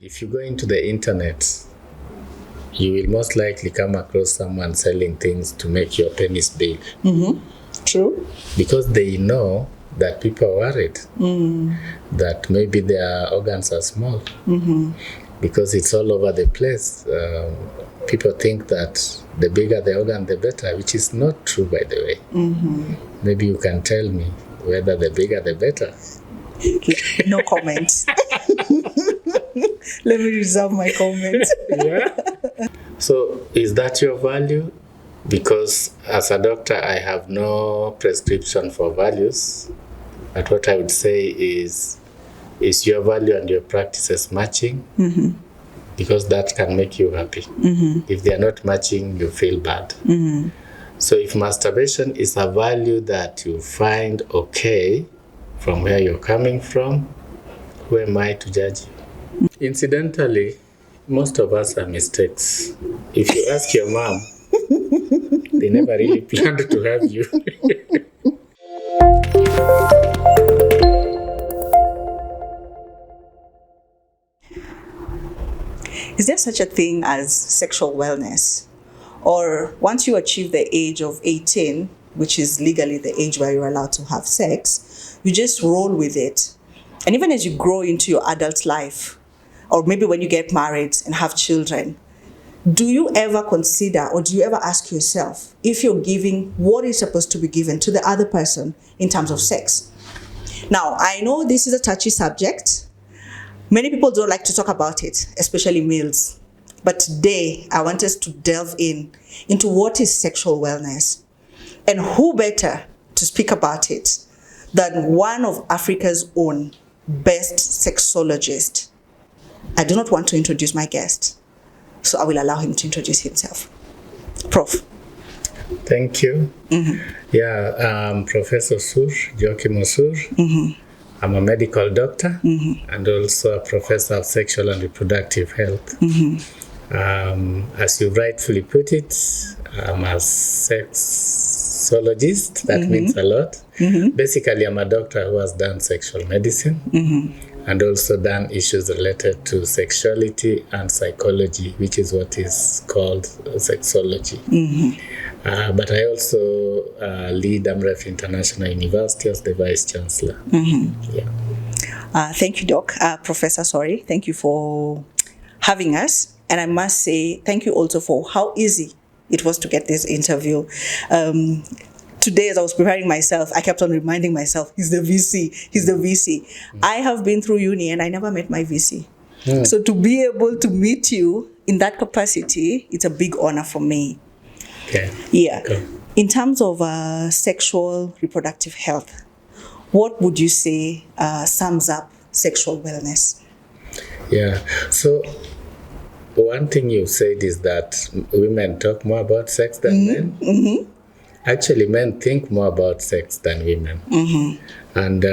If you go into the internet, you will most likely come across someone selling things to make your penis big. True. Because they know that people are worried that maybe their organs are small. Because it's all over the place. People think that the bigger the organ, the better, which is not true, by the way. Maybe you can tell me whether the bigger, the better. No comments. Let me reserve my comments. Yeah. So is that your value? Because as a doctor, I have no prescription for values. But what I would say is your value and your practices matching? Because that can make you happy. If they are not matching, you feel bad. So if masturbation is a value that you find okay from where you're coming from, who am I to judge you? Incidentally, most of us are mistakes. If you ask your mom, they never really planned to have you. Is there such a thing as sexual wellness? Or once you achieve the age of 18, which is legally the age where you're allowed to have sex, you just roll with it. And even as you grow into your adult life, or maybe when you get married and have children, do you ever consider or do you ever ask yourself if you're giving what is supposed to be given to the other person in terms of sex? Now, I know this is a touchy subject. Many people don't like to talk about it, especially males. But today, I want us to delve into what is sexual wellness. And who better to speak about it than one of Africa's own best sexologists. I do not want to introduce my guest, so I will allow him to introduce himself. Prof. Thank you. Yeah, Professor Joachim Osur. I'm a medical doctor and also a professor of sexual and reproductive health. As you rightfully put it, I'm a sexologist. That means a lot. Basically, I'm a doctor who has done sexual medicine and also done issues related to sexuality and psychology, which is what is called sexology. But I also lead AMREF International University as the Vice Chancellor. Thank you, Doc. Professor, thank you for having us. And I must say, thank you also for how easy it was to get this interview. Today, as I was preparing myself, I kept on reminding myself, he's the VC. I have been through uni and I never met my VC. So to be able to meet you in that capacity, it's a big honor for me. Okay. Yeah. Okay. In terms of sexual reproductive health, what would you say sums up sexual wellness? Yeah. So one thing you said is that women talk more about sex than men. Actually, men think more about sex than women. And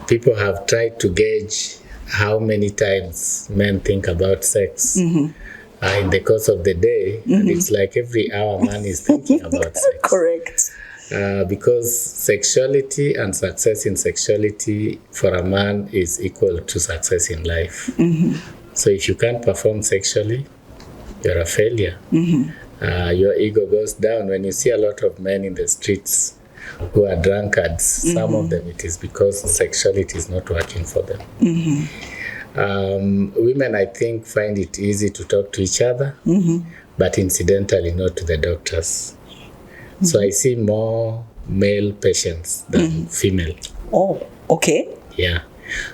people have tried to gauge how many times men think about sex in the course of the day. And it's like every hour man is thinking about sex. Correct. Because sexuality and success in sexuality for a man is equal to success in life. So if you can't perform sexually, you're a failure. Your ego goes down. When you see a lot of men in the streets who are drunkards, some of them it is because sexuality is not working for them. Women, I think, find it easy to talk to each other, but incidentally not to the doctors. So I see more male patients than female. Oh, okay. Yeah.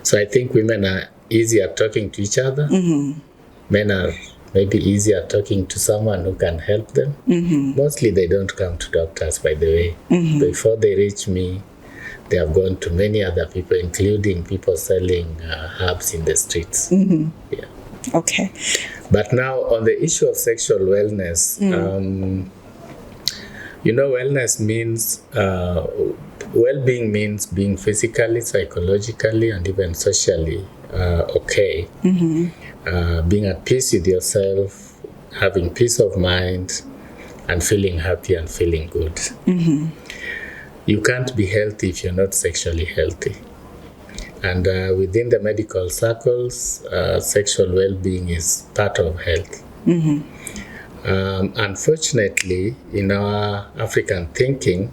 So I think women are easier talking to each other. Men are maybe easier talking to someone who can help them. Mostly they don't come to doctors, by the way. Before they reach me, they have gone to many other people, including people selling herbs in the streets. Yeah. Okay. But now on the issue of sexual wellness, wellness means, well-being means being physically, psychologically, and even socially okay. Being at peace with yourself, having peace of mind, and feeling happy and feeling good. You can't be healthy if you're not sexually healthy. And within the medical circles, sexual well-being is part of health. Unfortunately, in our African thinking,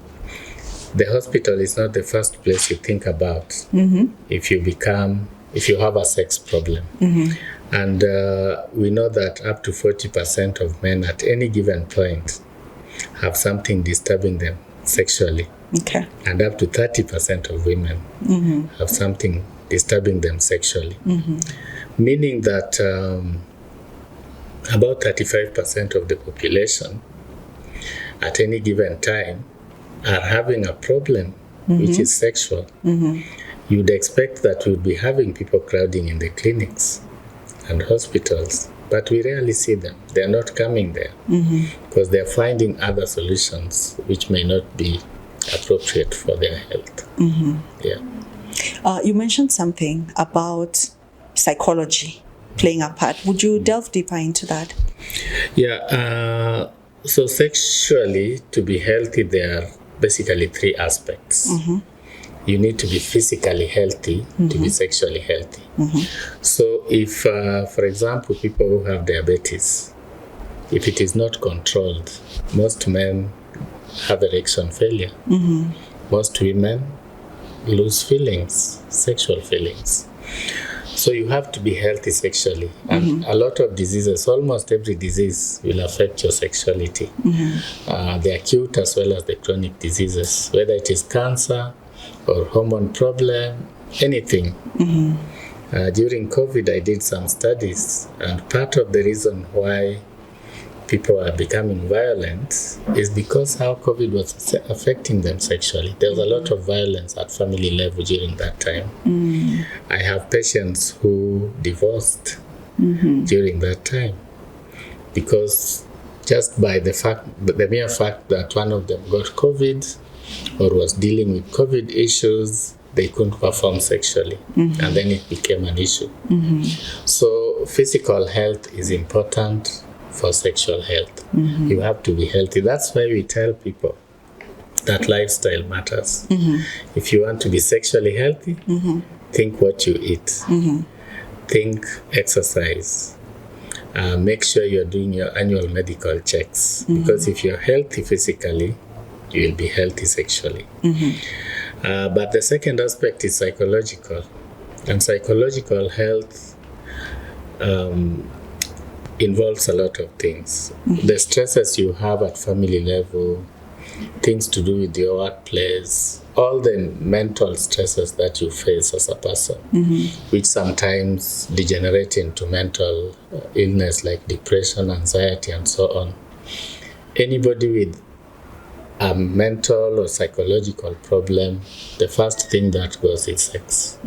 the hospital is not the first place you think about if you have a sex problem. And we know that up to 40% of men at any given point have something disturbing them sexually. Okay. And up to 30% of women have something disturbing them sexually. Meaning that about 35% of the population at any given time are having a problem which is sexual. You'd expect that we'd be having people crowding in the clinics and hospitals, but we rarely see them. They're not coming there because they're finding other solutions which may not be appropriate for their health. Yeah. You mentioned something about psychology playing a part. Would you delve deeper into that? Yeah. So sexually, to be healthy, there are basically three aspects. You need to be physically healthy to be sexually healthy. So if, for example, people who have diabetes, if it is not controlled, most men have erection failure. Most women lose feelings, sexual feelings. So you have to be healthy sexually. And a lot of diseases, almost every disease will affect your sexuality. The acute as well as the chronic diseases, whether it is cancer or hormone problem, anything. During COVID, I did some studies, and part of the reason why people are becoming violent is because how COVID was affecting them sexually. There was a lot of violence at family level during that time. I have patients who divorced during that time because just by the mere fact that one of them got COVID or was dealing with COVID issues, they couldn't perform sexually, and then it became an issue. So physical health is important for sexual health. You have to be healthy. That's why we tell people that lifestyle matters. If you want to be sexually healthy, think what you eat. Think exercise. Make sure you're doing your annual medical checks, because if you're healthy physically, you will be healthy sexually. But the second aspect is psychological. And psychological health involves a lot of things. The stresses you have at family level, things to do with your workplace, all the mental stresses that you face as a person, which sometimes degenerate into mental illness like depression, anxiety, and so on. Anybody with a mental or psychological problem, the first thing that goes is sex.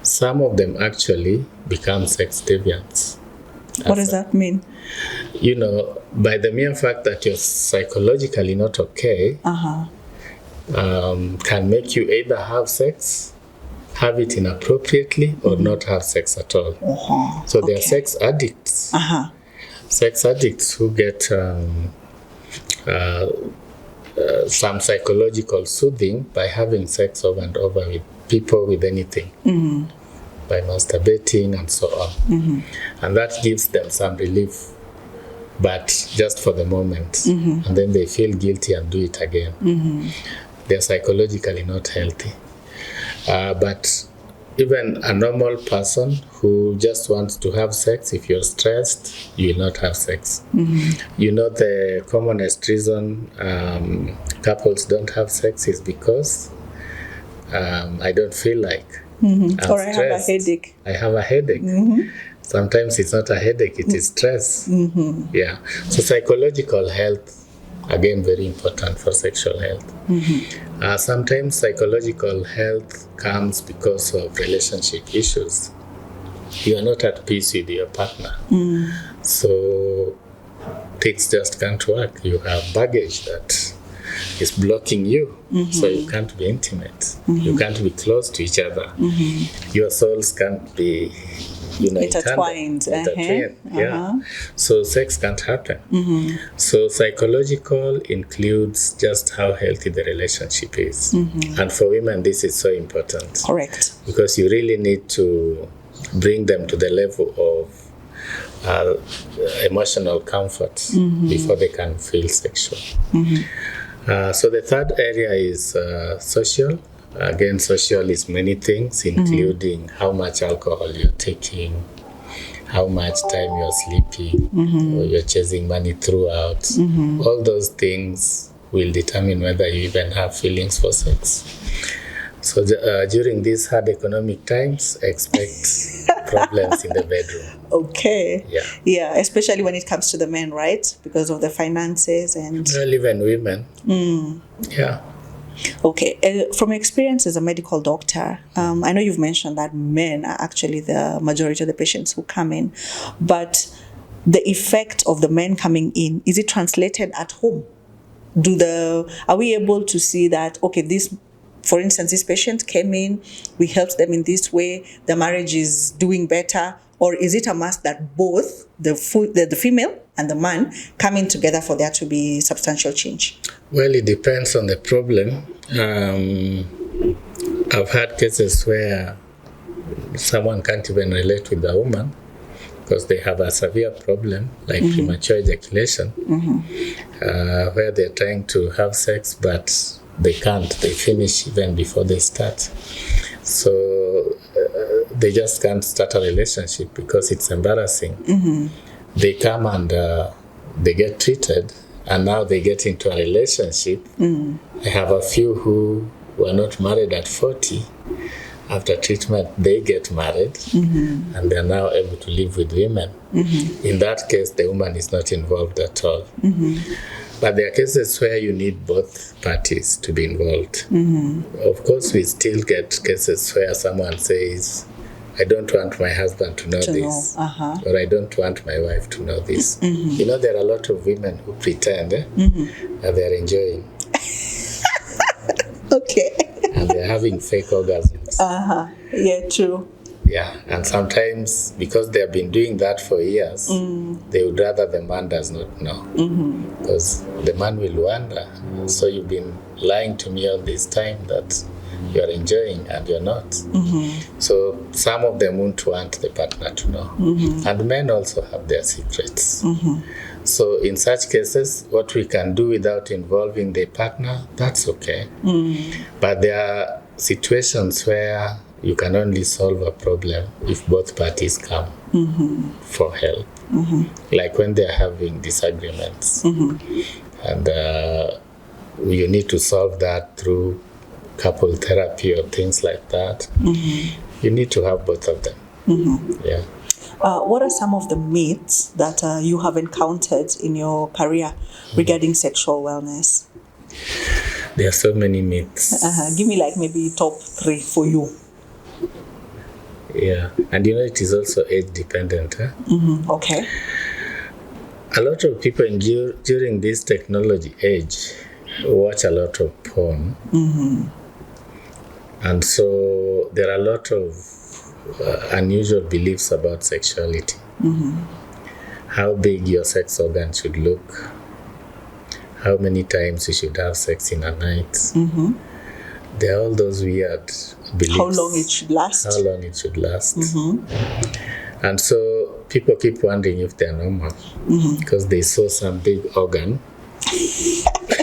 Some of them actually become sex deviants. What does that mean? You know, by the mere fact that you're psychologically not okay, can make you either have sex, have it inappropriately, or not have sex at all. So they are sex addicts. Sex addicts who get some psychological soothing by having sex over and over with people, with anything. By masturbating and so on. And that gives them some relief, but just for the moment. And then they feel guilty and do it again. They're psychologically not healthy. But even a normal person who just wants to have sex, if you're stressed, you will not have sex. You know, the commonest reason couples don't have sex is because I don't feel like. Or I have a headache. I have a headache. Sometimes it's not a headache, it is stress. Yeah. So psychological health, again, very important for sexual health. Sometimes psychological health comes because of relationship issues. You are not at peace with your partner. So things just can't work. You have baggage that is blocking you, so you can't be intimate. You can't be close to each other. Your souls can't be intertwined. Yeah. So sex can't happen. So psychological includes just how healthy the relationship is. And for women, this is so important. Correct. Because you really need to bring them to the level of emotional comfort before they can feel sexual. So the third area is social. Again, social is many things, including how much alcohol you're taking, how much time you're sleeping, or you're chasing money throughout. All those things will determine whether you even have feelings for sex. So during these hard economic times, expect problems in the bedroom. Okay. Yeah. Yeah, especially when it comes to the men, right? Because of the finances and... Well, even women. Yeah. Okay. From experience as a medical doctor, I know you've mentioned that men are actually the majority of the patients who come in, but the effect of the men coming in, is it translated at home? Are we able to see that, okay, for instance, this patient came in, we helped them in this way, the marriage is doing better, or is it a must that both the female and the man come in together for there to be substantial change? Well, it depends on the problem. I've had cases where someone can't even relate with the woman because they have a severe problem like premature ejaculation, where they're trying to have sex but they can't. They finish even before they start. So they just can't start a relationship because it's embarrassing. They come and they get treated, and now they get into a relationship. I have a few who were not married at 40. After treatment, they get married, and they're now able to live with women. In that case, the woman is not involved at all. But there are cases where you need both parties to be involved. Of course, we still get cases where someone says, I don't want my husband to know this, or I don't want my wife to know this. You know, there are a lot of women who pretend that they're enjoying. Okay. And they're having fake orgasms. Yeah, true. Yeah, and sometimes because they have been doing that for years, they would rather the man does not know. Because the man will wonder, so you've been lying to me all this time that you're enjoying and you're not. So some of them won't want the partner to know. And men also have their secrets. So in such cases, what we can do without involving the partner, that's okay. But there are situations where you can only solve a problem if both parties come for help. Like when they're having disagreements. And you need to solve that through couple therapy or things like that. You need to have both of them. Yeah. What are some of the myths that you have encountered in your career regarding sexual wellness? There are so many myths. Give me like maybe top 3 for you. Yeah, and you know it is also age dependent. Okay. A lot of people during this technology age watch a lot of porn. And so there are a lot of unusual beliefs about sexuality. How big your sex organ should look, how many times you should have sex in a night. There are all those weird beliefs. How long it should last. And so people keep wondering if they're normal because they saw some big organ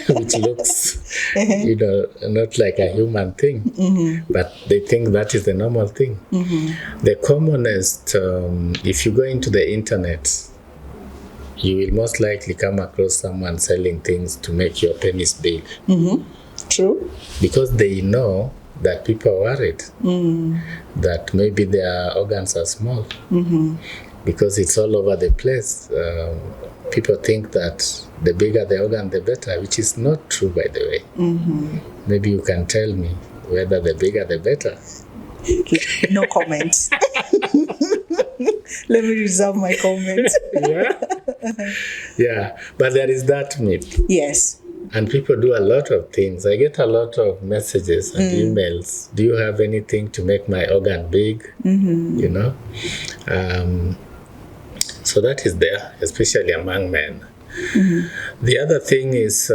which looks, not like a human thing, but they think that is the normal thing. The commonest, if you go into the internet, you will most likely come across someone selling things to make your penis big. True. Because they know that people are worried that maybe their organs are small. Because it's all over the place. People think that the bigger the organ, the better, which is not true, by the way. Maybe you can tell me whether the bigger, the better. No comments. Let me reserve my comments. Yeah, but there is that myth. Yes. And people do a lot of things. I get a lot of messages and emails. Do you have anything to make my organ big? You know? So that is there, especially among men. The other thing is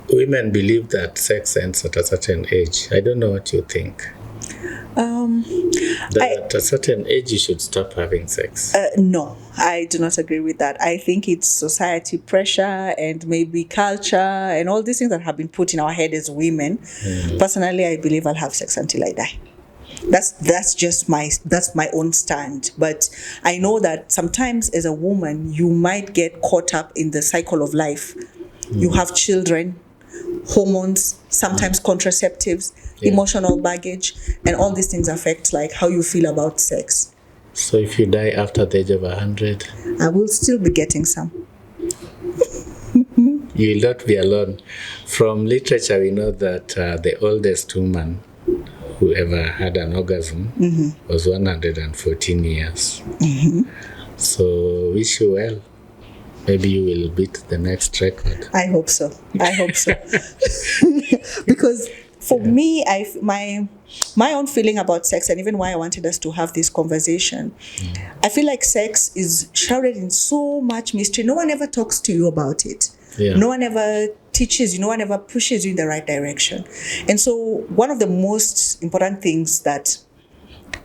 women believe that sex ends at a certain age. I don't know what you think. That at a certain age you should stop having sex. No, I do not agree with that. I think it's society pressure and maybe culture and all these things that have been put in our head as women. Personally, I believe I'll have sex until I die. That's just my own stand. But I know that sometimes as a woman you might get caught up in the cycle of life. You have children, hormones, sometimes contraceptives, emotional baggage, and all these things affect like how you feel about sex. So if you die after the age of 100, I will still be getting some. You will not be alone. From literature, we know that the oldest woman who ever had an orgasm was 114 years. So wish you well. Maybe you will beat the next record. I hope so. Because for me, my own feeling about sex, and even why I wanted us to have this conversation, I feel like sex is shrouded in so much mystery. No one ever talks to you about it. No one ever teaches you. No one ever pushes you in the right direction. And so one of the most important things that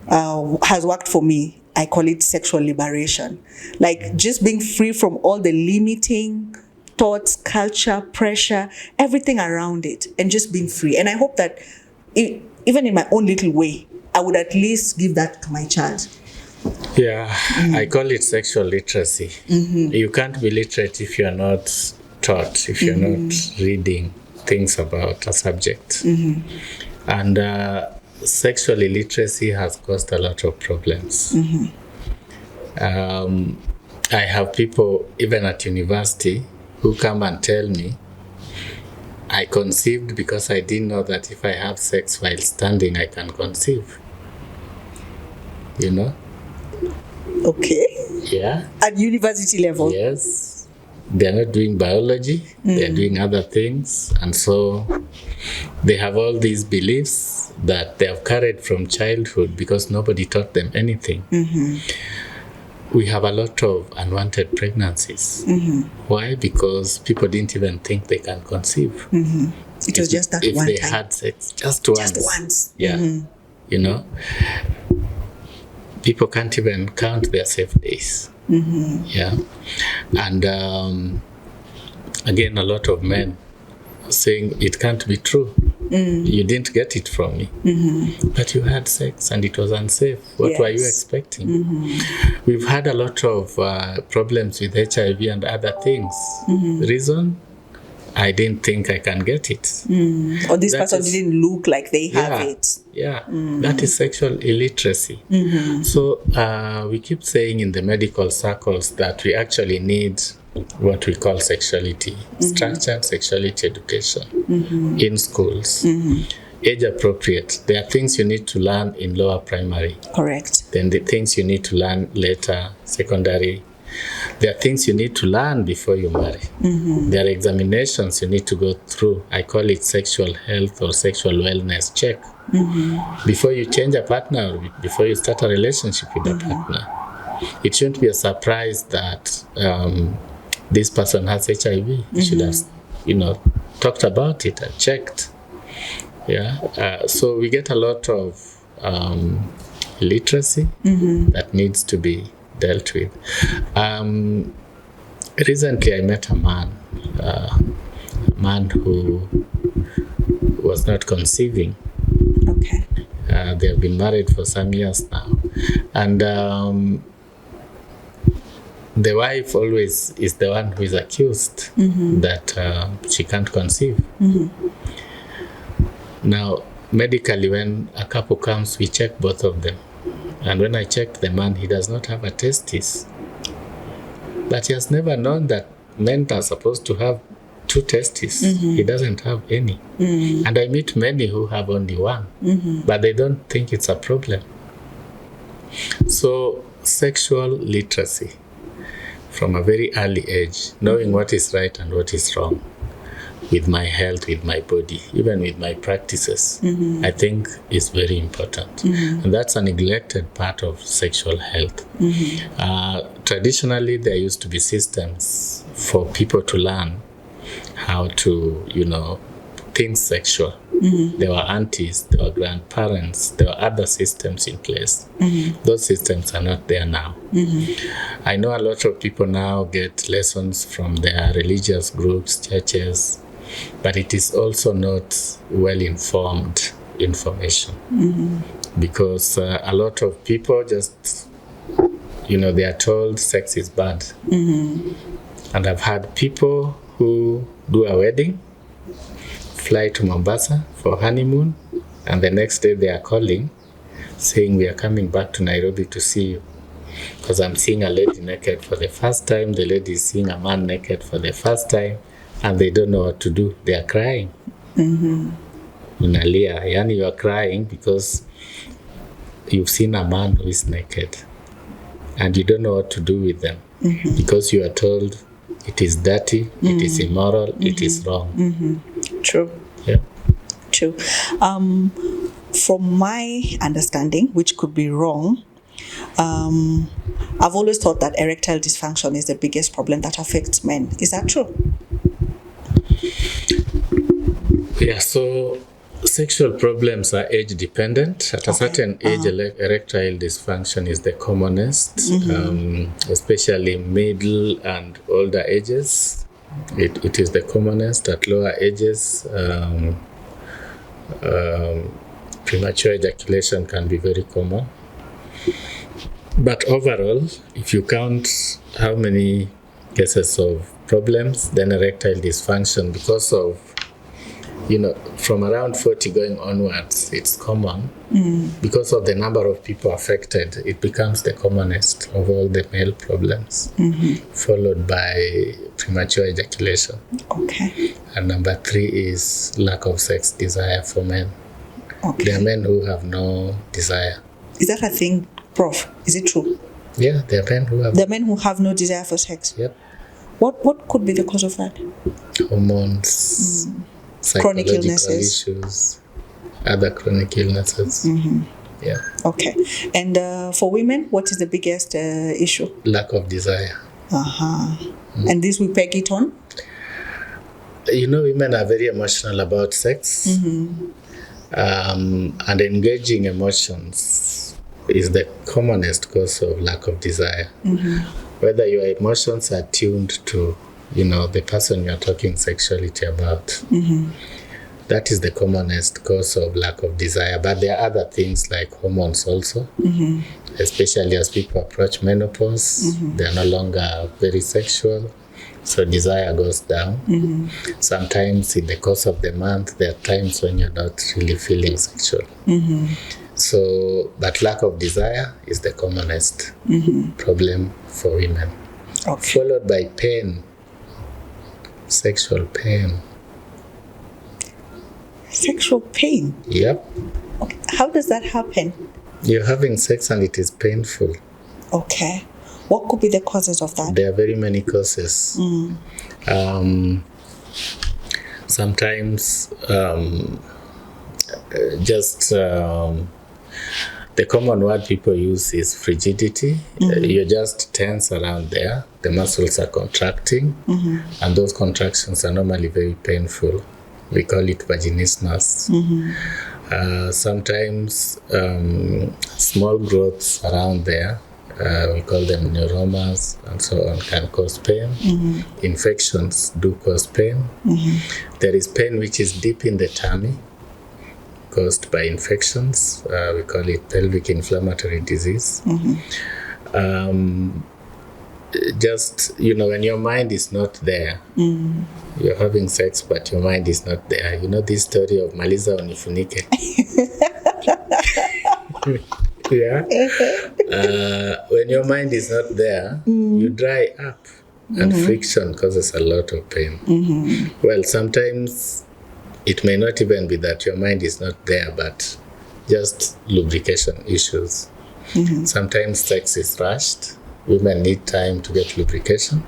has worked for me, I call it sexual liberation. Like just being free from all the limiting thoughts, culture, pressure, everything around it, and just being free. And I hope that even in my own little way, I would at least give that to my child. I call it sexual literacy. You can't be literate if you're not taught, if you're not reading things about a subject. And sexual illiteracy has caused a lot of problems. I have people, even at university, who come and tell me, I conceived because I didn't know that if I have sex while standing, I can conceive. You know? Okay. Yeah. At university level? Yes. They're not doing biology, they're doing other things. And so they have all these beliefs that they have carried from childhood because nobody taught them anything. We have a lot of unwanted pregnancies. Why? Because people didn't even think they can conceive. It was just that if one they time. had sex just once. Yeah. You know, people can't even count their safe days. Yeah. And again, a lot of men saying it can't be true. You didn't get it from me. But you had sex and it was unsafe. What were you expecting? We've had a lot of problems with HIV and other things. Reason? I didn't think I can get it. Or this person didn't look like they have it. That is sexual illiteracy. So we keep saying in the medical circles that we actually need what we call sexuality, structured sexuality education in schools. Age appropriate. There are things you need to learn in lower primary. Correct. Then the things you need to learn later, secondary. There are things you need to learn before you marry. There are examinations you need to go through. I call it sexual health or sexual wellness check. Before you change a partner, or before you start a relationship with a partner. It shouldn't be a surprise that this person has HIV. You should have, talked about it and checked. So we get a lot of literacy that needs to be dealt with. Recently I met a man who was not conceiving. Okay. They have been married for some years now. And the wife always is the one who is accused that she can't conceive. Now, medically, when a couple comes, we check both of them. And when I checked the man, he does not have a testis. But he has never known that men are supposed to have 2 testes. He doesn't have any. And I meet many who have only one, but they don't think it's a problem. So, sexual literacy. from a very early age, knowing what is right and what is wrong with my health, with my body, even with my practices, I think is very important. And that's a neglected part of sexual health. Traditionally, there used to be systems for people to learn how to, think sexual. There were aunties, there were grandparents, there were other systems in place. Those systems are not there now. I know a lot of people now get lessons from their religious groups, churches, but it is also not well-informed information. Because a lot of people just, they are told sex is bad. And I've had people who do a wedding, fly to Mombasa for honeymoon, and the next day they are calling saying, we are coming back to Nairobi to see you because I'm seeing a lady naked for the first time, the lady is seeing a man naked for the first time, and they don't know what to do. They are crying. Unalia, yani you are crying because you've seen a man who is naked and you don't know what to do with them because you are told it is dirty, it is immoral, it is wrong. True. Yeah. True. From my understanding, which could be wrong, I've always thought that erectile dysfunction is the biggest problem that affects men. Is that true? Yeah, so sexual problems are age dependent. At a certain age, erectile dysfunction is the commonest, especially middle and older ages. It is the commonest. At lower ages, premature ejaculation can be very common. But overall, if you count how many cases of problems, then erectile dysfunction, because of from around 40 going onwards, it's common. Because of the number of people affected, it becomes the commonest of all the male problems, followed by premature ejaculation. Okay. And number 3 is lack of sex desire for men. Okay. There are men who have no desire. Is that a thing, Prof? Is it true? Yeah, there are men who have... There are men who have no desire for sex? Yep. What could be the cause of that? Hormones, Chronic psychological illnesses. issues, other chronic illnesses. Yeah. Okay. And for women, what is the biggest issue? Lack of desire. And this we peg it on? Women are very emotional about sex. And engaging emotions is the commonest cause of lack of desire. Whether your emotions are tuned to the person you're talking sexuality about. That is the commonest cause of lack of desire. But there are other things like hormones also, especially as people approach menopause. They are no longer very sexual, so desire goes down. Sometimes in the course of the month, there are times when you're not really feeling sexual. So that lack of desire is the commonest problem for women. Okay. Followed by pain. Sexual pain. Sexual pain? Yep. Okay. How does that happen? You're having sex and it is painful. Okay. What could be the causes of that? There are very many causes. Sometimes the common word people use is frigidity. You're just tense around there. The muscles are contracting, and those contractions are normally very painful. We call it vaginismus. Sometimes small growths around there, we call them neuromas and so on, can cause pain. Infections do cause pain. There is pain which is deep in the tummy, caused by infections. We call it pelvic inflammatory disease. Just, when your mind is not there, you're having sex, but your mind is not there. This story of Maliza Unifunike. Yeah. When your mind is not there, you dry up, and friction causes a lot of pain. Well, sometimes it may not even be that your mind is not there, but just lubrication issues. Sometimes sex is rushed. Women need time to get lubrication.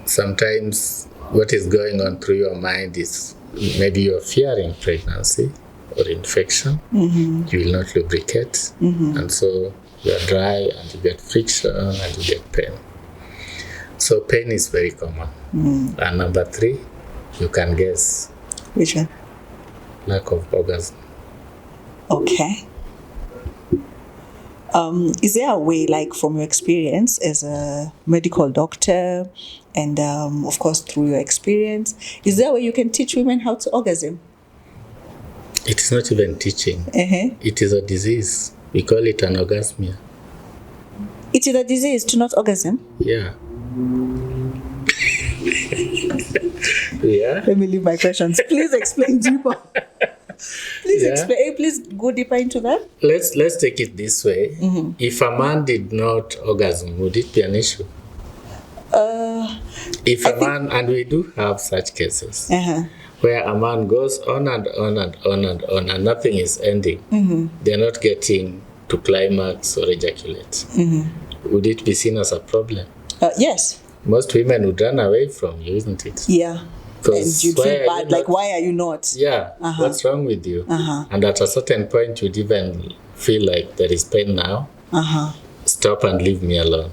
Sometimes what is going on through your mind is maybe you're fearing pregnancy or infection. You will not lubricate, and so you're dry and you get friction and you get pain. So pain is very common. And number 3, you can guess. Which one? Lack of orgasm. Okay. Is there a way, like from your experience as a medical doctor and of course through your experience, is there a way you can teach women how to orgasm? It is not even teaching. It is a disease. We call it anorgasmia. It is a disease to not orgasm? Yeah. Yeah. Let me leave my questions. Please explain deeper. Please explain. Please go deeper into that. Let's take it this way. If a man did not orgasm, would it be an issue? If a man, and we do have such cases, where a man goes on and on and on and on and nothing is ending, they're not getting to climax or ejaculate. Would it be seen as a problem? Yes. Most women would run away from you, isn't it? Yeah. And you'd feel bad, like, why are you not? Yeah, what's wrong with you? And at a certain point, you'd even feel like there is pain now. Stop and leave me alone.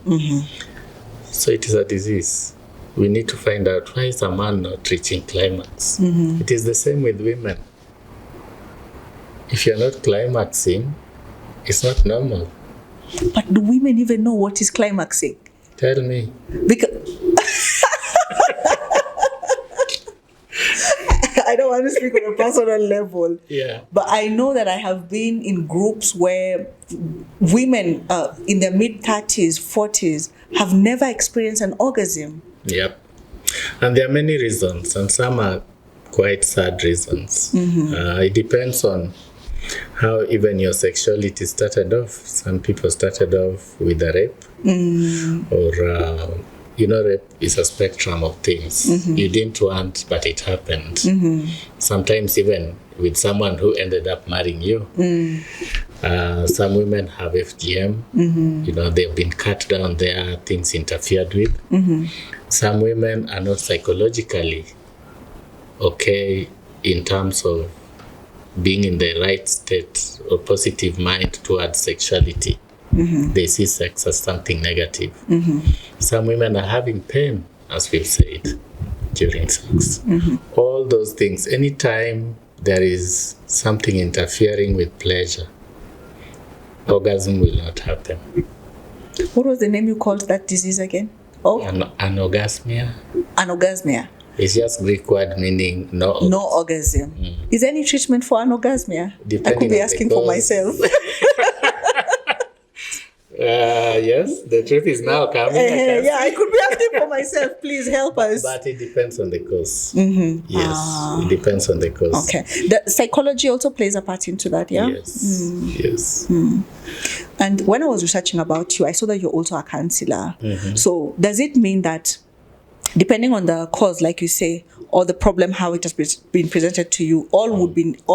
So it is a disease. We need to find out, why is a man not reaching climax? It is the same with women. If you're not climaxing, it's not normal. But do women even know what is climaxing? Tell me. Because I don't want to speak on a personal level. Yeah. But I know that I have been in groups where women in their mid-30s, 40s have never experienced an orgasm. Yep. And there are many reasons, and some are quite sad reasons. It depends on how even your sexuality started off. Some people started off with a rape, or rape is a spectrum of things. You didn't want, but it happened. Sometimes even with someone who ended up marrying you. Some women have FGM. They've been cut down there, things interfered with. Some women are not psychologically okay in terms of being in the right state or positive mind towards sexuality. They see sex as something negative. Some women are having pain, as we've said, during sex. All those things, anytime there is something interfering with pleasure, orgasm will not happen. What was the name you called that disease again? Anorgasmia. Anorgasmia. It's just Greek word meaning no orgasm. Is there any treatment for anorgasmia? I could be asking for myself. Yes, the truth is now coming. I could be asking for myself. Please help us. But it depends on the cause. Yes, it depends on the cause. Okay. The psychology also plays a part into that, yeah? Yes. And when I was researching about you, I saw that you're also a counselor. So does it mean that depending on the cause, like you say, or the problem, how it has been presented to you, all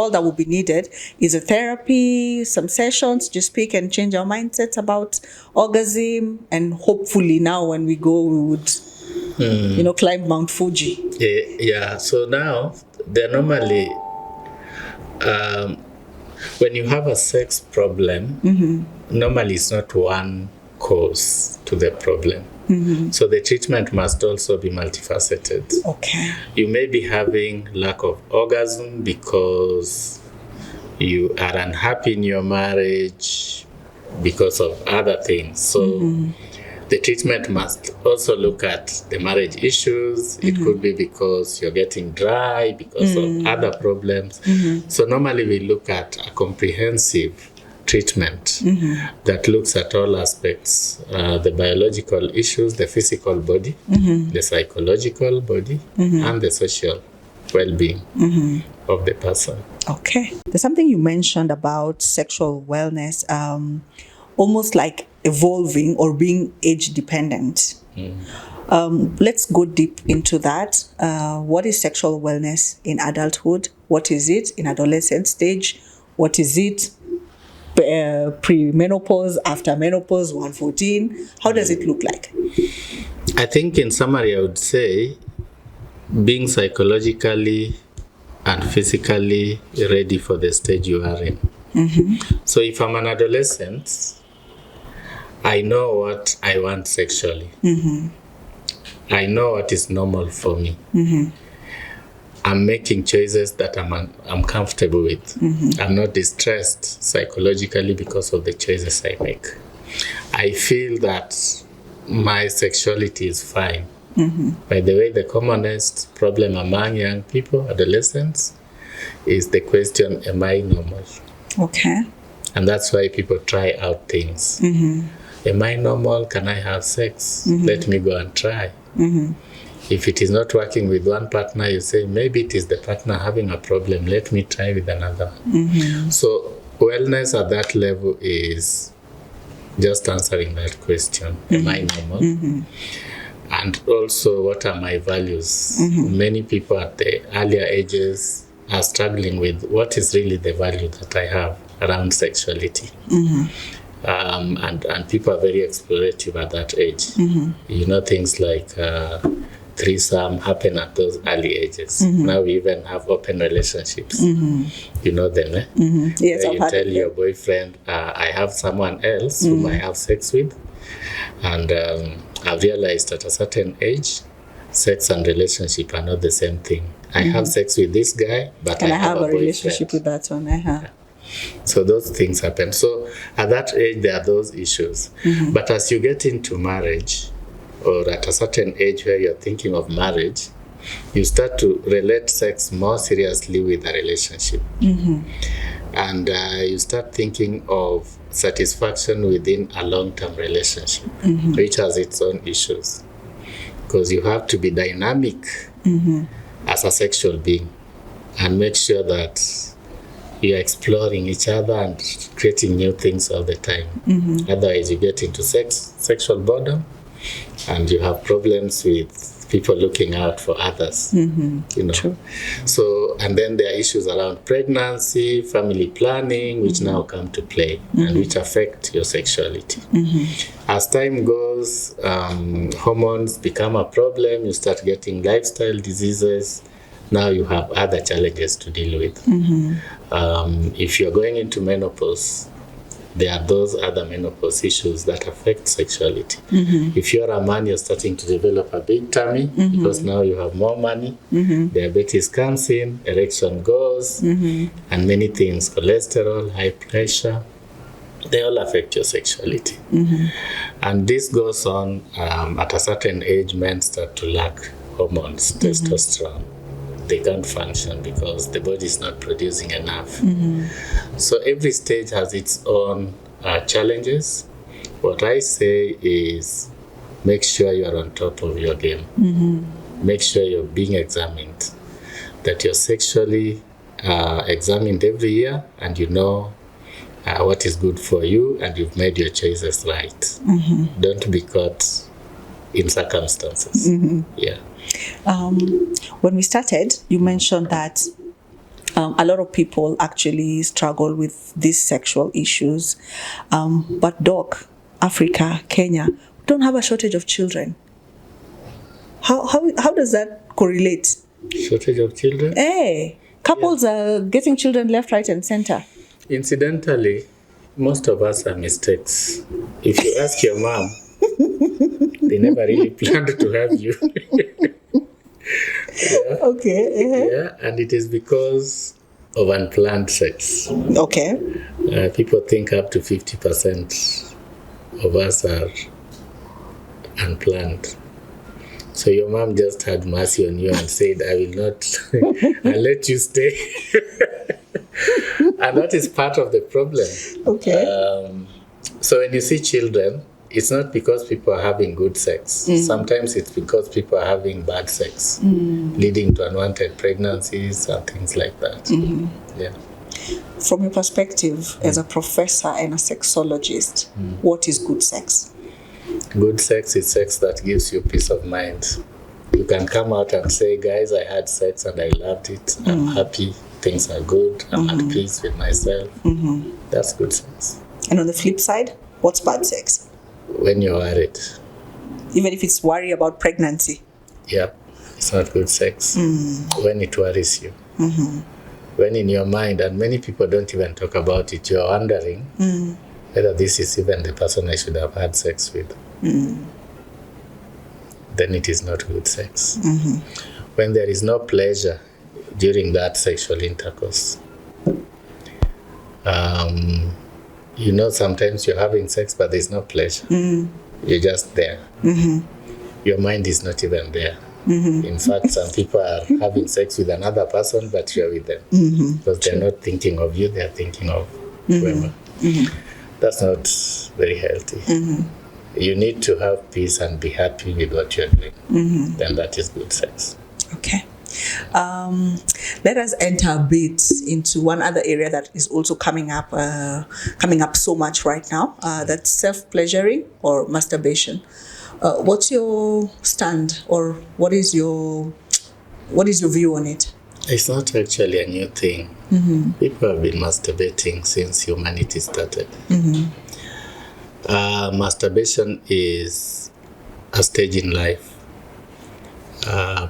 that would be needed is a therapy, some sessions, just speak and change our mindsets about orgasm, and hopefully now when we go, we would, climb Mount Fuji. Yeah. So now they're normally, when you have a sex problem, normally it's not one cause to the problem. So the treatment must also be multifaceted. Okay. You may be having lack of orgasm because you are unhappy in your marriage because of other things. So the treatment must also look at the marriage issues. It could be because you're getting dry because of other problems. So normally we look at a comprehensive treatment that looks at all aspects, the biological issues, the physical body, the psychological body, and the social well-being of the person. Okay. There's something you mentioned about sexual wellness, almost like evolving or being age-dependent. Let's go deep into that. What is sexual wellness in adulthood? What is it in adolescent stage? What is it pre-menopause, after menopause, 114? How does it look like? I think in summary, I would say being psychologically and physically ready for the stage you are in. So if I'm an adolescent, I know what I want sexually. I know what is normal for me. I'm making choices that I'm comfortable with. I'm not distressed psychologically because of the choices I make. I feel that my sexuality is fine. By the way, the commonest problem among young people, adolescents, is the question, am I normal? Okay. And that's why people try out things. Am I normal? Can I have sex? Let me go and try. If it is not working with one partner, you say, maybe it is the partner having a problem. Let me try with another one. So wellness at that level is just answering that question. Am I normal? And also, what are my values? Many people at the earlier ages are struggling with what is really the value that I have around sexuality. And people are very explorative at that age. You know, things like threesome happen at those early ages. Now we even have open relationships. You know them, eh? Yes, You tell your boyfriend, I have someone else whom I have sex with. And I've realized at a certain age, sex and relationship are not the same thing. I have sex with this guy, but I have a relationship with that one. So those things happen. So at that age, there are those issues. But as you get into marriage, or at a certain age where you're thinking of marriage, you start to relate sex more seriously with a relationship. And you start thinking of satisfaction within a long-term relationship, which has its own issues. Because you have to be dynamic as a sexual being and make sure that you're exploring each other and creating new things all the time. Otherwise, you get into sexual boredom, and you have problems with people looking out for others. You know. True. So, and then there are issues around pregnancy, family planning, which now come to play and which affect your sexuality. As time goes, hormones become a problem. You start getting lifestyle diseases. Now you have other challenges to deal with. If you're going into menopause, there are those other menopause issues that affect sexuality. If you're a man, you're starting to develop a big tummy because now you have more money. Diabetes comes in, erection goes, and many things, cholesterol, high pressure, they all affect your sexuality. And this goes on at a certain age, men start to lack hormones, testosterone. They can't function because the body is not producing enough. So every stage has its own challenges. What I say is make sure you're on top of your game. Make sure you're being examined, that you're sexually examined every year and you know what is good for you and you've made your choices right. Don't be caught in circumstances. Yeah. When we started, you mentioned that a lot of people actually struggle with these sexual issues. But Doc, Africa, Kenya, don't have a shortage of children. How does that correlate? Shortage of children? Hey, couples are getting children left, right, and center. Incidentally, most of us are mistakes. If you ask your mom, they never really planned to have you. Okay. Yeah, and it is because of unplanned sex. Okay. People think up to 50% of us are unplanned. So your mom just had mercy on you and said, I will not, I'll let you stay. And that is part of the problem. Okay. So when you see children, it's not because people are having good sex. Sometimes it's because people are having bad sex, leading to unwanted pregnancies and things like that. Yeah. From your perspective as a professor and a sexologist, what is good sex? Good sex is sex that gives you peace of mind. You can come out and say, guys, I had sex and I loved it. I'm happy. things are good, I'm at peace with myself. That's good sex. And on the flip side, what's bad sex? When you're worried, Even if it's worry about pregnancy. yeah, it's not good sex. When it worries you. When in your mind, and many people don't even talk about it, you're wondering whether this is even the person I should have had sex with. Then it is not good sex. When there is no pleasure during that sexual intercourse, sometimes you're having sex, but there's no pleasure. You're just there. Your mind is not even there. In fact, some people are having sex with another person, but you're with them. Because they're not thinking of you, they're thinking of whoever. That's not very healthy. You need to have peace and be happy with what you're doing. Then that is good sex. Okay. Let us enter a bit into one other area that is also coming up so much right now. That's self-pleasuring or masturbation. What's your stand, or what is your view on it? It's not actually a new thing. People have been masturbating since humanity started. Masturbation is a stage in life.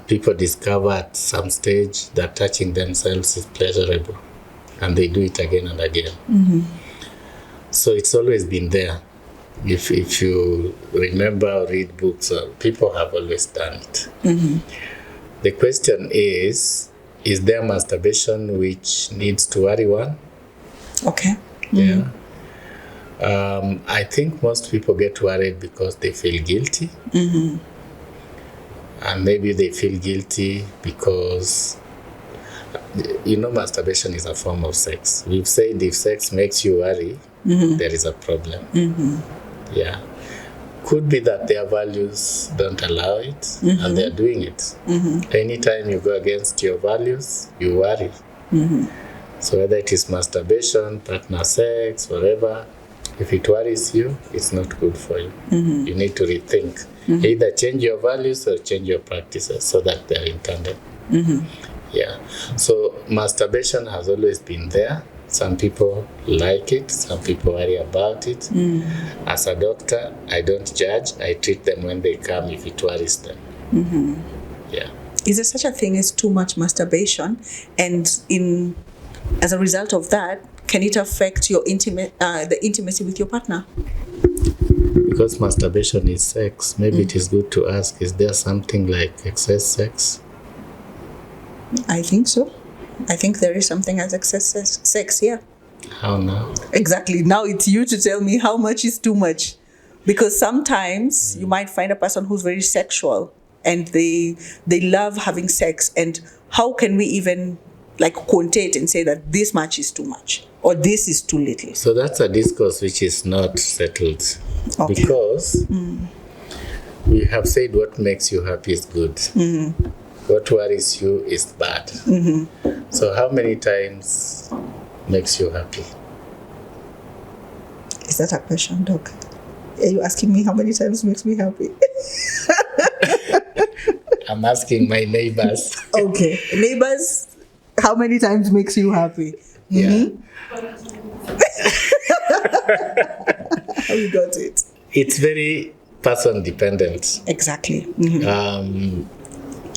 People discover at some stage that touching themselves is pleasurable, and they do it again and again. So it's always been there. If you remember or read books, people have always done it. The question is there masturbation which needs to worry one? Okay. Yeah. I think most people get worried because they feel guilty. And maybe they feel guilty because, masturbation is a form of sex. We've said if sex makes you worry, there is a problem. Yeah. Could be that their values don't allow it, and they're doing it. Anytime you go against your values, you worry. So whether it is masturbation, partner sex, whatever, if it worries you, it's not good for you. You need to rethink. Either change your values or change your practices so that they're in tandem. Yeah. So masturbation has always been there. Some people like it, some people worry about it. As a doctor, I don't judge. I treat them when they come if it worries them. Yeah. Is there such a thing as too much masturbation? And as a result of that, can it affect your the intimacy with your partner? Because masturbation is sex, maybe it is good to ask, is there something like excess sex? I think so. I think there is something as excess sex, yeah. How now? Exactly. Now it's you to tell me how much is too much. Because sometimes you might find a person who's very sexual and they love having sex. And how can we even quantitate and say that this much is too much or this is too little? So that's a discourse which is not settled. Okay. Because we have said what makes you happy is good. What worries you is bad. So how many times makes you happy? Is that a question, Doc? Are you asking me how many times makes me happy? I'm asking my neighbors. Okay. Neighbors, how many times makes you happy? Yeah. You got it. It's very person dependent. Exactly.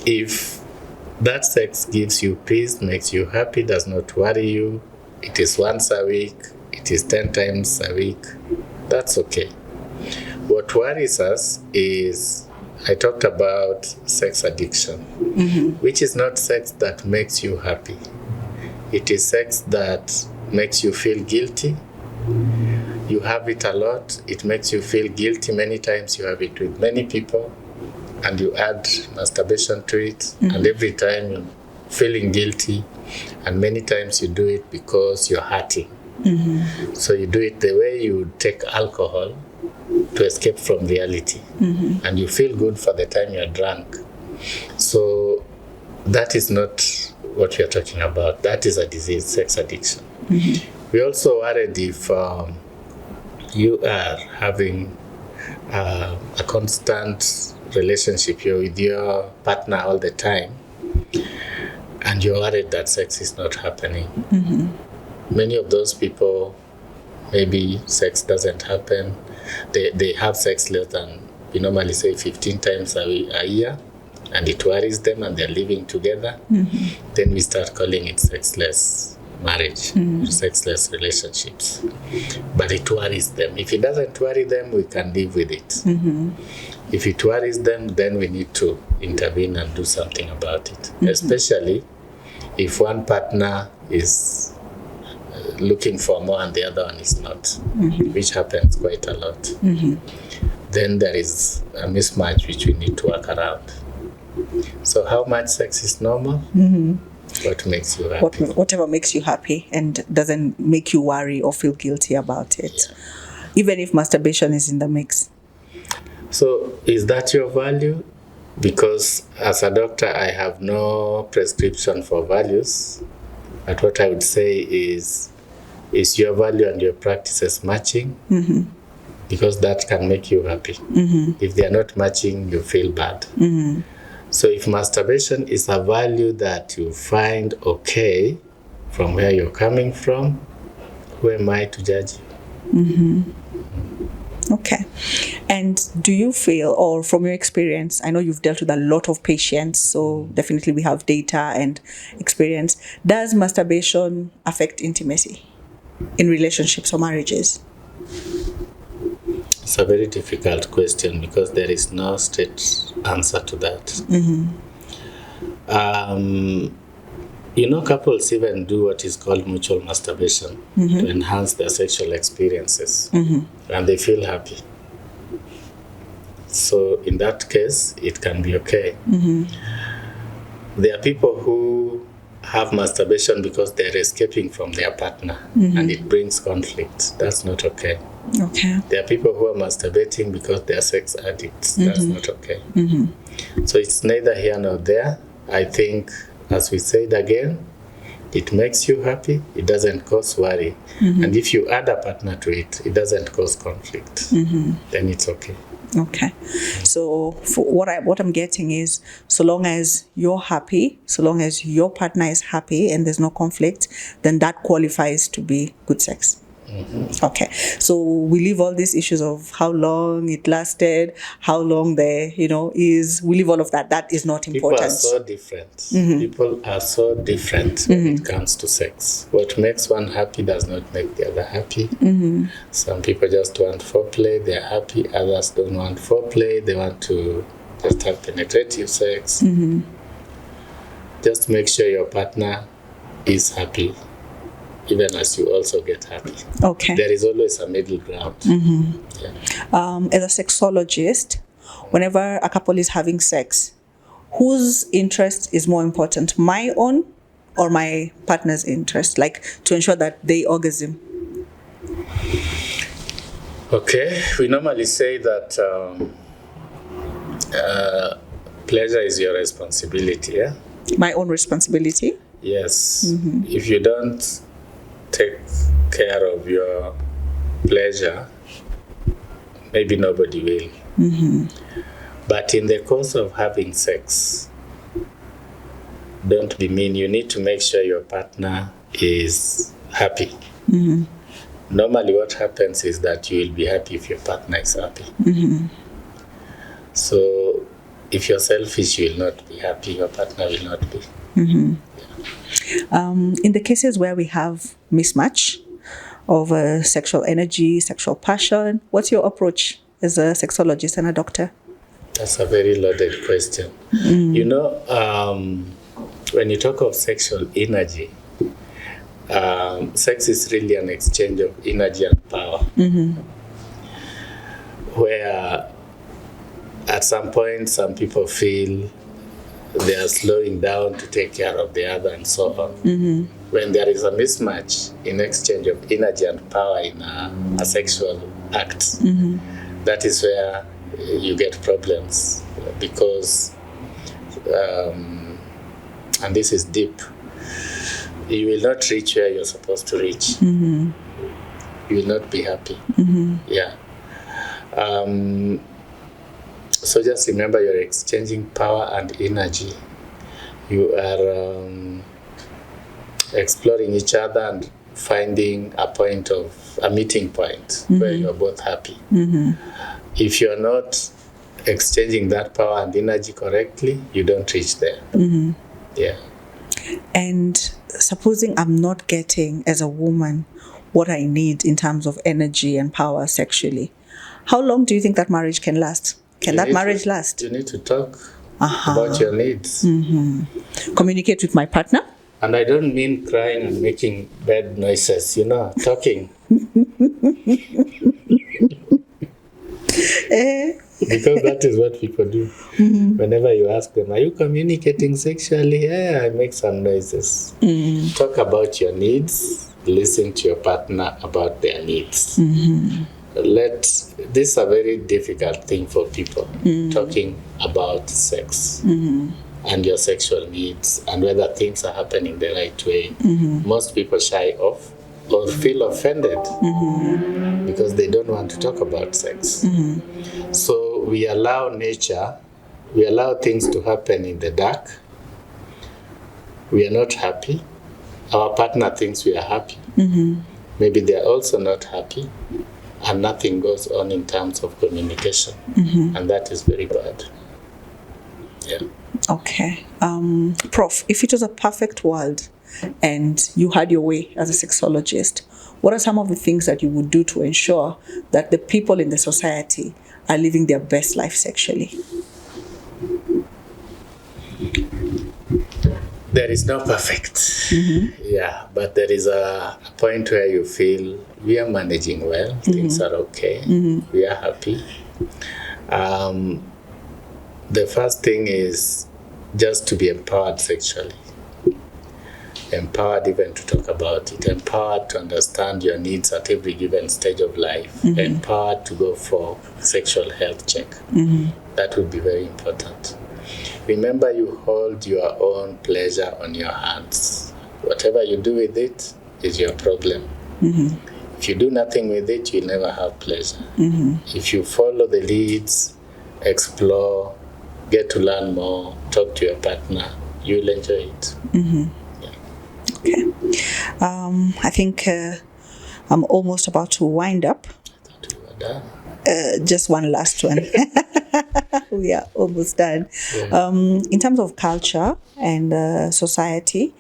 If that sex gives you peace, makes you happy, does not worry you, it is once a week, it is 10 times a week, that's okay. What worries us is, I talked about sex addiction, which is not sex that makes you happy. It is sex that makes you feel guilty. You have it a lot, it makes you feel guilty. Many times you have it with many people, and you add masturbation to it, and every time you're feeling guilty, and many times you do it because you're hurting. So you do it the way you take alcohol to escape from reality, and you feel good for the time you're drunk. So that is not what we are talking about. That is a disease, sex addiction. We also worried if you are having a constant relationship, you're with your partner all the time, and you're worried that sex is not happening. Many of those people, maybe sex doesn't happen. They have sex less than, we normally say, 15 times a year, and it worries them, and they're living together. Then we start calling it sexless marriage, sexless relationships. But it worries them. If it doesn't worry them, we can live with it. If it worries them, then we need to intervene and do something about it, especially if one partner is looking for more and the other one is not, which happens quite a lot. Then there is a mismatch which we need to work around. So how much sex is normal? What makes you happy? Whatever makes you happy and doesn't make you worry or feel guilty about it, even if masturbation is in the mix. So is that your value? Because as a doctor, I have no prescription for values. But what I would say is your value and your practices matching? Because that can make you happy. If they are not matching, you feel bad. So if masturbation is a value that you find okay from where you're coming from, who am I to judge you? Okay. And do you feel, or from your experience, I know you've dealt with a lot of patients, so definitely we have data and experience. Does masturbation affect intimacy in relationships or marriages? It's a very difficult question because there is no straight answer to that. Couples even do what is called mutual masturbation to enhance their sexual experiences, and they feel happy. So in that case, it can be okay. There are people who have masturbation because they're escaping from their partner, and it brings conflict. That's not okay. Okay. There are people who are masturbating because they are sex addicts. That's not okay. So it's neither here nor there. I think, as we said again, it makes you happy. It doesn't cause worry. And if you add a partner to it, it doesn't cause conflict. Then it's okay. Okay. So for what I'm getting is, so long as you're happy, so long as your partner is happy and there's no conflict, then that qualifies to be good sex. Okay. So we leave all these issues of how long it lasted, how long there, is, we leave all of that. That is not important. People are so different. People are so different when it comes to sex. What makes one happy does not make the other happy. Some people just want foreplay, they're happy. Others don't want foreplay, they want to just have penetrative sex. Just make sure your partner is happy, even as you also get happy. Okay. There is always a middle ground. As a sexologist, whenever a couple is having sex, whose interest is more important, my own or my partner's interest, like to ensure that they orgasm? Okay, we normally say that pleasure is your responsibility, yeah? My own responsibility? Yes. If you don't take care of your pleasure, maybe nobody will. But in the course of having sex, don't be mean. You need to make sure your partner is happy. Normally what happens is that you will be happy if your partner is happy. So if you're selfish, you will not be happy, your partner will not be. In the cases where we have mismatch of sexual energy, sexual passion, what's your approach as a sexologist and a doctor? That's a very loaded question. When you talk of sexual energy, sex is really an exchange of energy and power. Where at some point, some people feel they are slowing down to take care of the other and so on. When there is a mismatch in exchange of energy and power in a sexual act, that is where you get problems because, and this is deep, you will not reach where you're supposed to reach. You will not be happy. Yeah. So just remember, you're exchanging power and energy. You are exploring each other and finding a meeting point where you're both happy. If you're not exchanging that power and energy correctly, you don't reach there. Yeah. And supposing I'm not getting, as a woman, what I need in terms of energy and power sexually, how long do you think that marriage can last? Can that marriage last? You need to talk about your needs. Communicate with my partner. And I don't mean crying and making bad noises, talking. Because that is what people do. Whenever you ask them, are you communicating sexually? Yeah, I make some noises. Talk about your needs. Listen to your partner about their needs. This is a very difficult thing for people, talking about sex and your sexual needs and whether things are happening the right way. Most people shy off or feel offended because they don't want to talk about sex. So we allow things to happen in the dark. We are not happy. Our partner thinks we are happy. Maybe they are also not happy. And nothing goes on in terms of communication. And that is very bad. Yeah. Okay. Prof, if it was a perfect world and you had your way as a sexologist, what are some of the things that you would do to ensure that the people in the society are living their best life sexually? There is no perfect. Yeah, but there is a point where you feel we are managing well, things are okay, we are happy. The first thing is just to be empowered sexually. Empowered even to talk about it. Empowered to understand your needs at every given stage of life. Empowered to go for sexual health check. That would be very important. Remember, you hold your own pleasure on your hands. Whatever you do with it is your problem. If you do nothing with it, you'll never have pleasure. If you follow the leads, explore, get to learn more, talk to your partner, you'll enjoy it. Okay. I think I'm almost about to wind up. I thought we were done. Just one last one. We are almost done. Yeah. In terms of culture and society,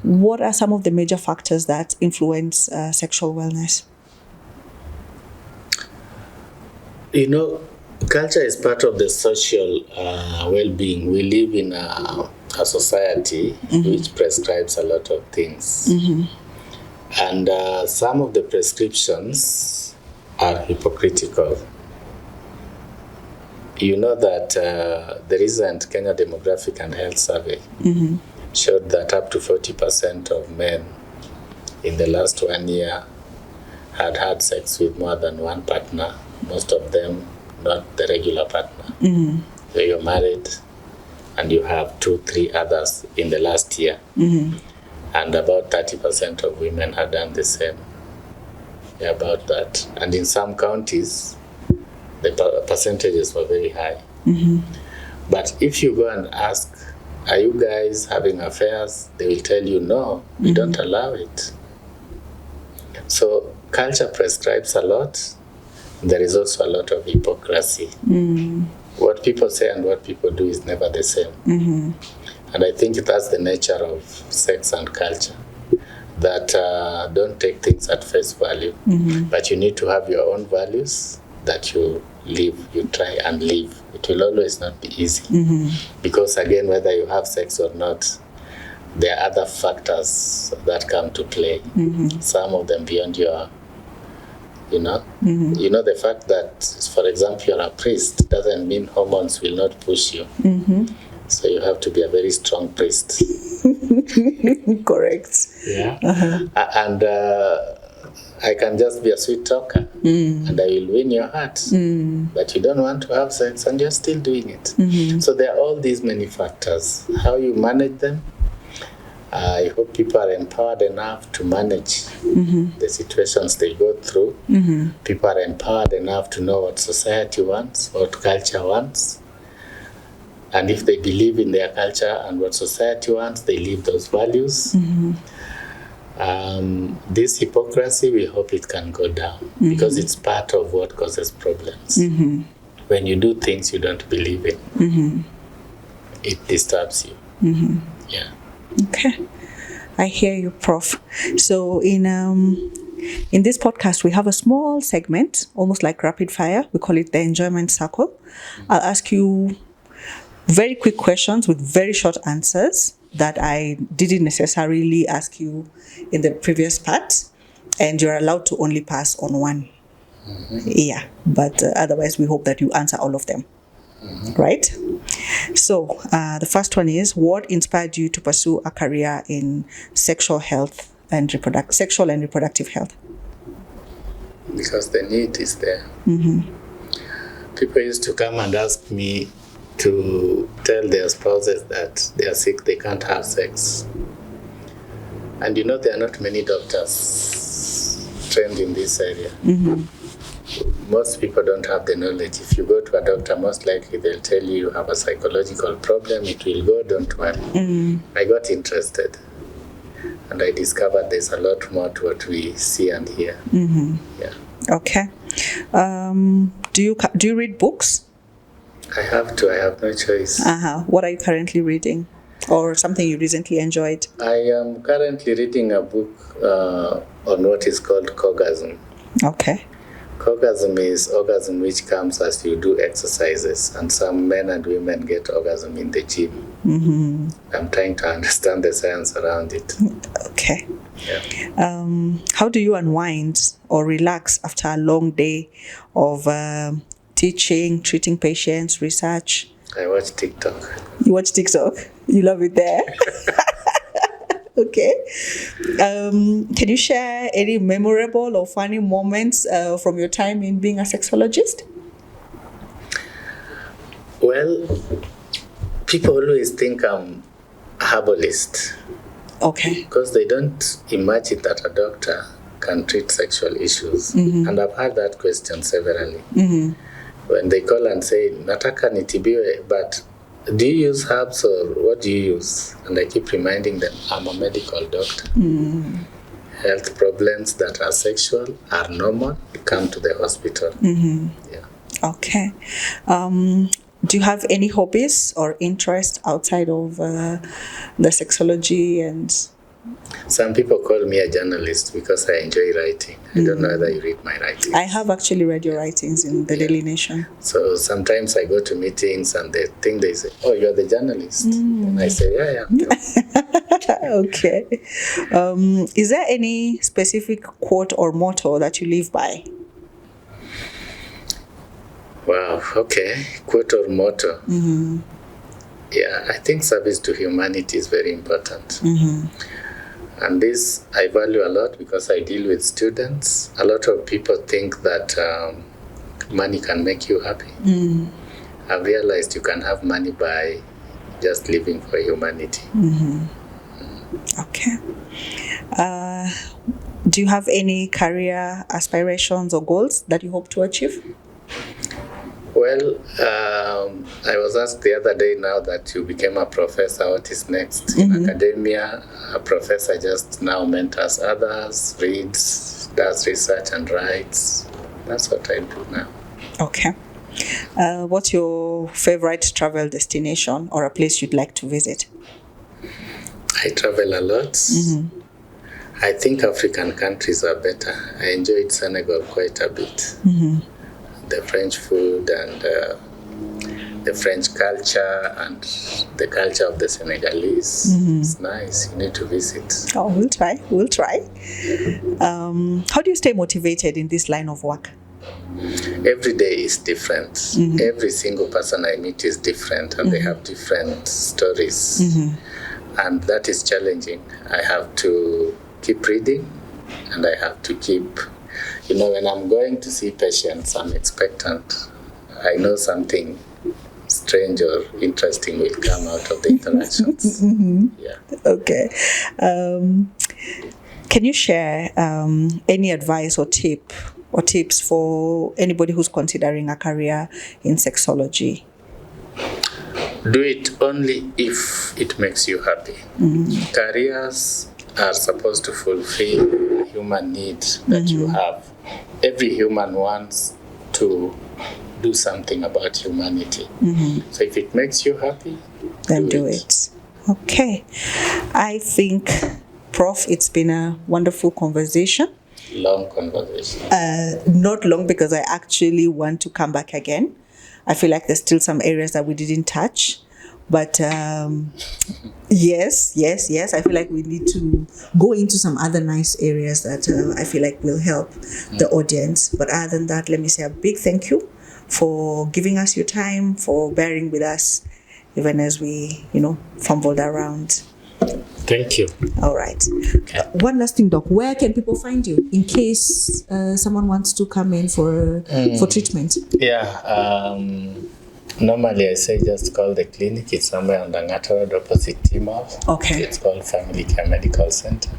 what are some of the major factors that influence sexual wellness? Culture is part of the social well-being. We live in a society which prescribes a lot of things. And some of the prescriptions are hypocritical. You know that the recent Kenya Demographic and Health Survey showed that up to 40% of men in the last 1 year had sex with more than one partner, most of them not the regular partner. So you're married and you have 2-3 others in the last year. And about 30% of women had done the same. Yeah, about that. And in some counties, the percentages were very high. But if you go and ask, are you guys having affairs? They will tell you, no, we don't allow it. So culture prescribes a lot. There is also a lot of hypocrisy. What people say and what people do is never the same. And I think that's the nature of sex and culture, that don't take things at face value, but you need to have your own values that you live, you try and live. It will always not be easy. Because again, whether you have sex or not, there are other factors that come to play. Some of them beyond your, the fact that, for example, you're a priest doesn't mean hormones will not push you. So you have to be a very strong priest. Correct. Yeah. And I can just be a sweet talker and I will win your heart. But you don't want to have sex and you're still doing it. So there are all these many factors. How you manage them, I hope people are empowered enough to manage the situations they go through. People are empowered enough to know what society wants, what culture wants. And if they believe in their culture and what society wants, they live those values. This hypocrisy, we hope it can go down because it's part of what causes problems. When you do things you don't believe in, it disturbs you. Yeah. Okay. I hear you, Prof. So in this podcast, we have a small segment, almost like rapid fire. We call it the enjoyment circle. I'll ask you very quick questions with very short answers that I didn't necessarily ask you in the previous part, and you're allowed to only pass on one. Yeah, but otherwise we hope that you answer all of them. Right? So the first one is, what inspired you to pursue a career in sexual health and sexual and reproductive health? Because the need is there. People used to come and ask me to tell their spouses that they are sick, they can't have sex. And there are not many doctors trained in this area. Most people don't have the knowledge. If you go to a doctor, most likely they'll tell you have a psychological problem, it will go, don't worry. I got interested and I discovered there's a lot more to what we see and hear. Yeah. Okay. Do you read books? I have to. I have no choice. What are you currently reading, or something you recently enjoyed? I am currently reading a book on what is called orgasm. Okay. Orgasm is orgasm which comes as you do exercises, and some men and women get orgasm in the gym. I'm trying to understand the science around it. Okay. Yeah. How do you unwind or relax after a long day of teaching, treating patients, research? I watch TikTok. You watch TikTok? You love it there? Okay. Can you share any memorable or funny moments from your time in being a sexologist? Well, people always think I'm a herbalist. Okay. Because they don't imagine that a doctor can treat sexual issues. And I've had that question severally. When they call and say, nataka nitibiwe, but do you use herbs or what do you use? And I keep reminding them, I'm a medical doctor. Health problems that are sexual are normal. Come to the hospital. Yeah. Okay. Do you have any hobbies or interests outside of the sexology? And some people call me a journalist because I enjoy writing. I don't know whether you read my writings. I have actually read your writings in the Daily Nation. So sometimes I go to meetings and they say, oh, you're the journalist. And I say, yeah. Okay. Is there any specific quote or motto that you live by? Wow, okay. Quote or motto. Yeah, I think service to humanity is very important. And this I value a lot because I deal with students. A lot of people think that money can make you happy. I've realized you can have money by just living for humanity. Okay. Do you have any career aspirations or goals that you hope to achieve? Well, I was asked the other day, now that you became a professor, what is next? In academia, a professor just now mentors others, reads, does research and writes. That's what I do now. Okay. What's your favorite travel destination or a place you'd like to visit? I travel a lot. I think African countries are better. I enjoyed Senegal quite a bit. The French food and the French culture and the culture of the Senegalese. It's nice. You need to visit. Oh, we'll try. How do you stay motivated in this line of work? Every day is different. Every single person I meet is different and they have different stories. And that is challenging. I have to keep reading and I have to keep... when I'm going to see patients, I'm expectant. I know something strange or interesting will come out of the interactions. Yeah. Okay. Can you share any advice or tips for anybody who's considering a career in sexology? do it only if it makes you happy. Careers are supposed to fulfill human needs that you have. Every human wants to do something about humanity. So if it makes you happy, then do it. Okay. I think, Prof, it's been a wonderful conversation. Long conversation. Not long, because I actually want to come back again. I feel like there's still some areas that we didn't touch. But yes. I feel like we need to go into some other nice areas that I feel like will help the audience. But other than that, let me say a big thank you for giving us your time, for bearing with us, even as we, fumbled around. Thank you. All right. Okay. One last thing, Doc. Where can people find you in case someone wants to come in for treatment? Yeah. Normally, I say just call the clinic. It's somewhere on the Ngata Road opposite Timor. Okay. It's called Family Care Medical Center.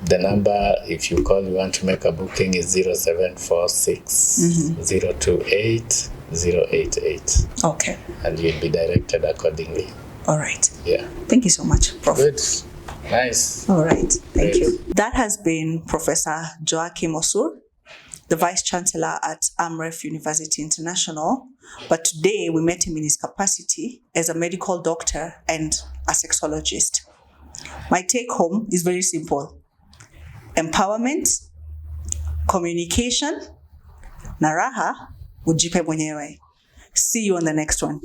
The number, if you call, you want to make a booking, is 0746 028 088. Okay. And you'll be directed accordingly. All right. Yeah. Thank you so much, Prof. Good. Nice. All right. Thank Great. you. That has been Professor Joachim Osur, the Vice Chancellor at Amref University International. But today we met him in his capacity as a medical doctor and a sexologist. My take home is very simple. Empowerment, communication, na raha ujipe mwenyewe. See you on the next one.